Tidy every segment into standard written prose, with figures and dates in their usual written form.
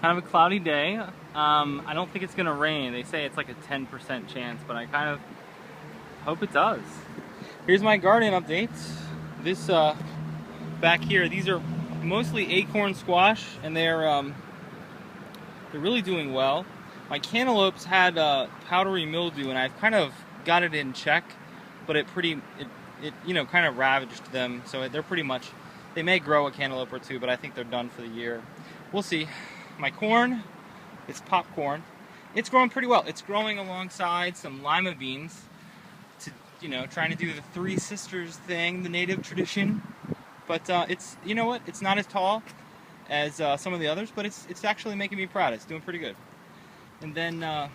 Kind of a cloudy day. I don't think it's gonna rain. They say it's like a 10% chance, but I kind of hope it does. Here's my garden update. This back here, these are mostly acorn squash, and they're really doing well. My cantaloupes had powdery mildew, and I've kind of got it in check, but it kind of ravaged them. So they're pretty much, they may grow a cantaloupe or two, but I think they're done for the year. We'll see. My corn, it's popcorn. It's growing pretty well. It's growing alongside some lima beans to, trying to do the Three Sisters thing, the native tradition. But it's, you know what? It's not as tall as some of the others, but it's actually making me proud. It's doing pretty good. And then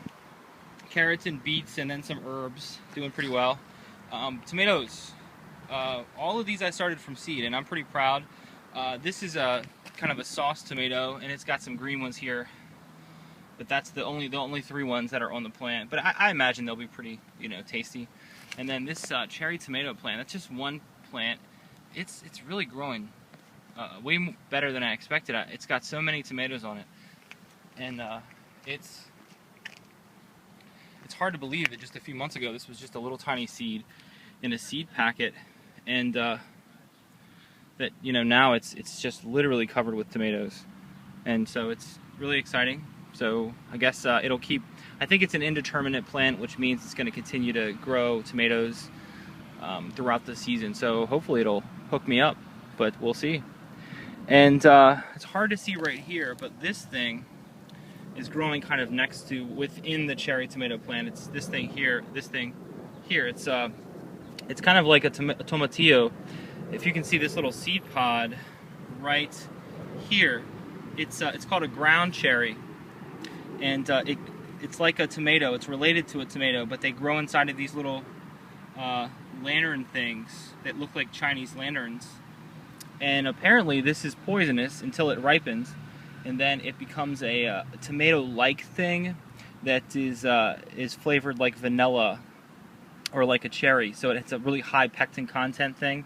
carrots and beets, and then some herbs, doing pretty well. Tomatoes. All of these I started from seed, and I'm pretty proud. This is a kind of a sauce tomato, and it's got some green ones here, but that's the only three ones that are on the plant. But I imagine they'll be pretty, tasty. And then this cherry tomato plant, that's just one plant. It's really growing way better than I expected. It's got so many tomatoes on it, and it's hard to believe that just a few months ago this was just a little tiny seed in a seed packet, and that now it's just literally covered with tomatoes, and so it's really exciting. So I guess it'll keep. I think it's an indeterminate plant, which means it's going to continue to grow tomatoes throughout the season. So hopefully it'll hook me up, but we'll see. And it's hard to see right here, but this thing is growing kind of next to, within the cherry tomato plant. It's this thing here. This thing here. It's kind of like a tomatillo. If you can see this little seed pod right here, it's called a ground cherry, and it's like a tomato. It's related to a tomato, but they grow inside of these little lantern things that look like Chinese lanterns. And apparently this is poisonous until it ripens, and then it becomes a tomato-like thing that is flavored like vanilla or like a cherry. So it's a really high pectin content thing.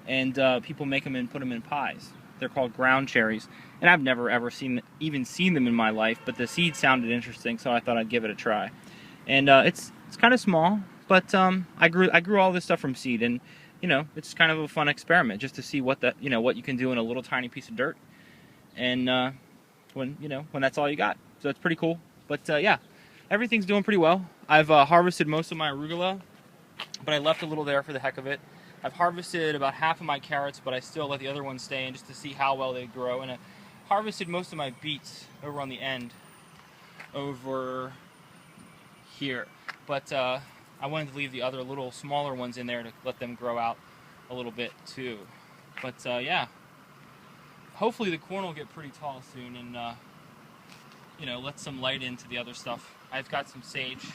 And people make them and put them in pies. They're called ground cherries, and I've never ever even seen them in my life. But the seed sounded interesting, so I thought I'd give it a try. And it's kind of small, but I grew all this stuff from seed, and it's kind of a fun experiment just to see what you can do in a little tiny piece of dirt, and when that's all you got. So it's pretty cool. But yeah, everything's doing pretty well. I've harvested most of my arugula, but I left a little there for the heck of it. I've harvested about half of my carrots, but I still let the other ones stay in just to see how well they grow. And I harvested most of my beets over on the end, over here. But I wanted to leave the other little smaller ones in there to let them grow out a little bit too. But yeah, hopefully the corn will get pretty tall soon, and let some light into the other stuff. I've got some sage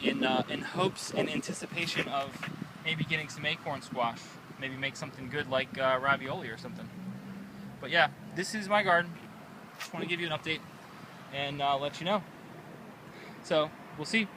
in hopes and anticipation of maybe getting some acorn squash, maybe make something good like ravioli or something. But yeah, this is my garden. Just want to give you an update and let you know. So we'll see.